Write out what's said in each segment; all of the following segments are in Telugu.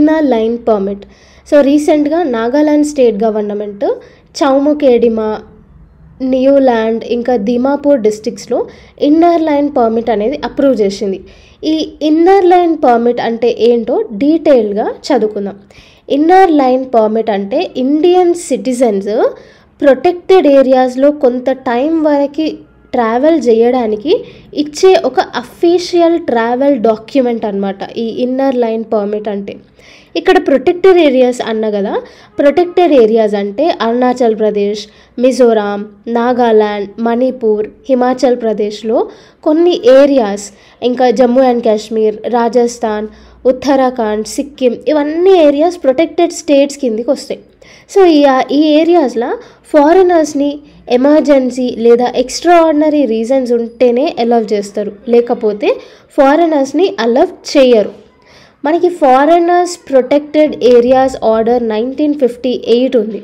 Inner line permit. సో రీసెంట్గా నాగాలాండ్ స్టేట్ గవర్నమెంట్ చౌముకేడిమా, న్యూల్యాండ్ ఇంకా దిమాపూర్ డిస్ట్రిక్ట్స్లో ఇన్నర్ లైన్ పర్మిట్ అనేది అప్రూవ్ చేసింది. ఈ ఇన్నర్ లైన్ పర్మిట్ అంటే ఏంటో డీటెయిల్గా చదువుకుందాం. ఇన్నర్ లైన్ పర్మిట్ అంటే ఇండియన్ సిటిజన్స్ ప్రొటెక్టెడ్ ఏరియాస్లో కొంత టైం వరకు ట్రావెల్ చేయడానికి ఇచ్చే ఒక అఫీషియల్ ట్రావెల్ డాక్యుమెంట్ అనమాట ఈ ఇన్నర్ లైన్ పర్మిట్ అంటే. ఇక్కడ ప్రొటెక్టెడ్ ఏరియాస్ అన్న కదా, ప్రొటెక్టెడ్ ఏరియాస్ అంటే అరుణాచల్ ప్రదేశ్, మిజోరాం, నాగాల్యాండ్, మణిపూర్, హిమాచల్ ప్రదేశ్లో కొన్ని ఏరియాస్, ఇంకా జమ్మూ అండ్ కాశ్మీర్, రాజస్థాన్, ఉత్తరాఖండ్, సిక్కిం, ఇవన్నీ ఏరియాస్ ప్రొటెక్టెడ్ స్టేట్స్ కిందికి వస్తాయి. సో ఈ ఏరియాస్లో ఫారినర్స్ని ఎమర్జెన్సీ లేదా ఎక్స్ట్రాఆర్డినరీ రీజన్స్ ఉంటేనే అలౌ చేస్తారు, లేకపోతే ఫారినర్స్ని అలౌ చేయరు. మనకి ఫారినర్స్ ప్రొటెక్టెడ్ ఏరియాస్ ఆర్డర్ 1958 ఉంది.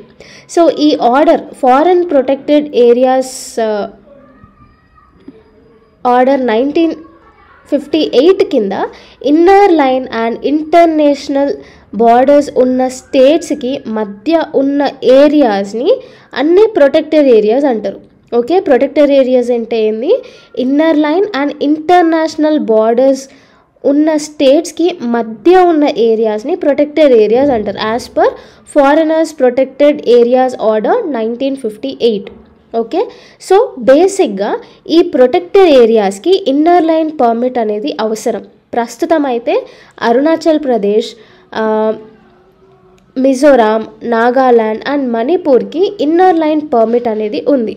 సో ఈ order foreign protected areas order 1958 కింద inner line and international borders ఉన్న స్టేట్స్కి మధ్య ఉన్న ఏరియాస్ని అన్ని ప్రొటెక్టెడ్ ఏరియాస్ అంటారు. ఓకే, ప్రొటెక్టెడ్ ఏరియాస్ అంటే ఏంది? Inner line and international borders ఉన్న స్టేట్స్కి మధ్య ఉన్న ఏరియాస్ని ప్రొటెక్టెడ్ ఏరియాస్ అంటారు as per foreigners protected areas order 1958. Okay, so బేసిక్గా ఈ ప్రొటెక్టెడ్ ఏరియాస్కి ఇన్నర్ లైన్ పర్మిట్ అనేది అవసరం. ప్రస్తుతం అయితే Arunachal Pradesh, Mizoram, Nagaland and మణిపూర్కి inner line permit అనేది ఉంది.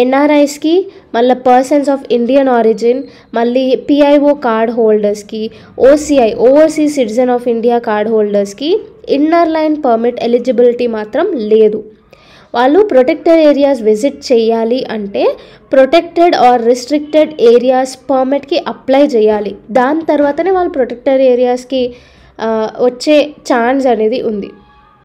ఎన్ఆర్ఐస్కి, మళ్ళీ పర్సన్స్ ఆఫ్ ఇండియన్ ఆరిజిన్, మళ్ళీ పిఐఓ కార్డ్ హోల్డర్స్కి, OCI overseas citizen of India card హోల్డర్స్కి ఇన్నర్ లైన్ పర్మిట్ ఎలిజిబిలిటీ మాత్రం లేదు. వాళ్ళు ప్రొటెక్టెడ్ ఏరియాస్ విజిట్ చేయాలి అంటే ప్రొటెక్టెడ్ ఆర్ రిస్ట్రిక్టెడ్ ఏరియాస్ పర్మిట్కి అప్లై చేయాలి. దాని తర్వాతనే వాళ్ళు ప్రొటెక్టెడ్ ఏరియాస్కి వచ్చే ఛాన్స్ అనేది ఉంది.